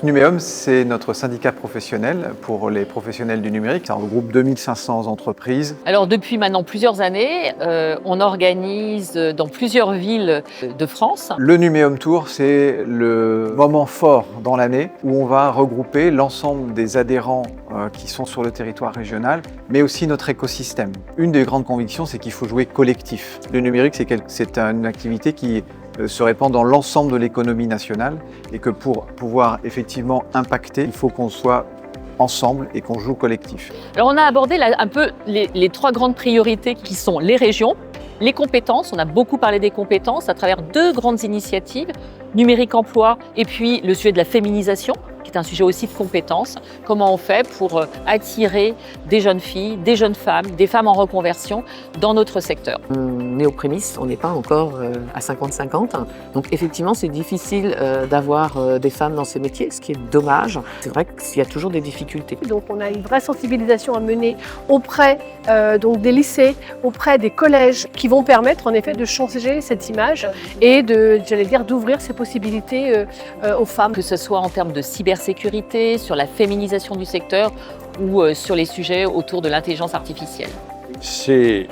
Numéum, c'est notre syndicat professionnel pour les professionnels du numérique. Ça regroupe 2500 entreprises. Alors depuis maintenant plusieurs années, on organise dans plusieurs villes de France. Le Numéum Tour, c'est le moment fort dans l'année où on va regrouper l'ensemble des adhérents qui sont sur le territoire régional, mais aussi notre écosystème. Une des grandes convictions, c'est qu'il faut jouer collectif. Le numérique, c'est une activité qui se répand dans l'ensemble de l'économie nationale et que pour pouvoir effectivement impacter, il faut qu'on soit ensemble et qu'on joue collectif. Alors on a abordé là, un peu les trois grandes priorités qui sont les régions, les compétences. On a beaucoup parlé des compétences à travers deux grandes initiatives, numérique emploi et puis le sujet de la féminisation, qui est un sujet aussi de compétences. Comment on fait pour attirer des jeunes filles, des jeunes femmes, des femmes en reconversion dans notre secteur. On est aux prémices, on n'est pas encore à 50-50. Donc effectivement, c'est difficile d'avoir des femmes dans ces métiers, ce qui est dommage. C'est vrai qu'il y a toujours des difficultés. Donc on a une vraie sensibilisation à mener auprès donc des lycées, auprès des collèges, qui vont permettre en effet de changer cette image et d'ouvrir ces possibilités aux femmes. Que ce soit en termes de cybersécurité, sur la féminisation du secteur ou sur les sujets autour de l'intelligence artificielle. C'est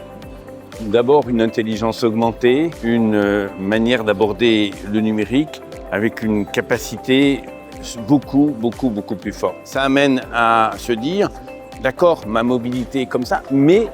d'abord une intelligence augmentée, une manière d'aborder le numérique avec une capacité beaucoup plus forte. Ça amène à se dire, d'accord, ma mobilité est comme ça, mais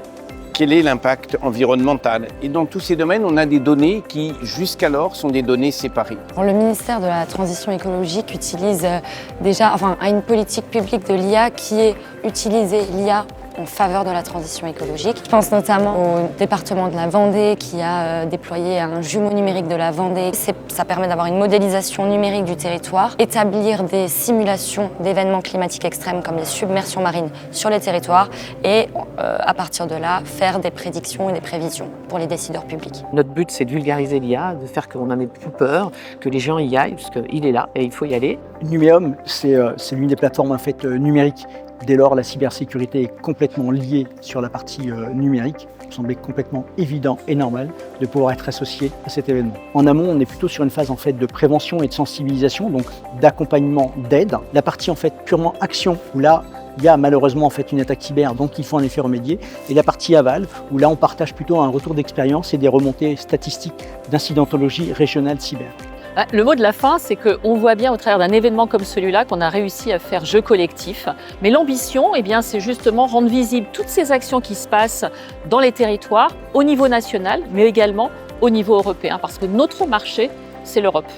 quel est l'impact environnemental? Et dans tous ces domaines, on a des données qui, jusqu'alors, sont des données séparées. Le ministère de la Transition écologique utilise a une politique publique de l'IA qui est utiliser l'IA en faveur de la transition écologique. Je pense notamment au département de la Vendée qui a déployé un jumeau numérique de la Vendée. Ça permet d'avoir une modélisation numérique du territoire, établir des simulations d'événements climatiques extrêmes comme les submersions marines sur les territoires et à partir de là, faire des prédictions et des prévisions pour les décideurs publics. Notre but, c'est de vulgariser l'IA, de faire qu'on n'en ait plus peur, que les gens y aillent, parce qu'il est là et il faut y aller. Numéum, c'est l'une des plateformes en fait, numériques. Dès lors, la cybersécurité est complètement liée sur la partie numérique. Il me semblait complètement évident et normal de pouvoir être associé à cet événement. En amont, on est plutôt sur une phase en fait, de prévention et de sensibilisation, donc d'accompagnement, d'aide. La partie en fait, purement action, où là, il y a malheureusement en fait, une attaque cyber, donc il faut en effet remédier. Et la partie aval, où là, on partage plutôt un retour d'expérience et des remontées statistiques d'incidentologie régionale cyber. Le mot de la fin, c'est qu'on voit bien au travers d'un événement comme celui-là qu'on a réussi à faire jeu collectif. Mais l'ambition, c'est justement rendre visibles toutes ces actions qui se passent dans les territoires, au niveau national, mais également au niveau européen, parce que notre marché, c'est l'Europe.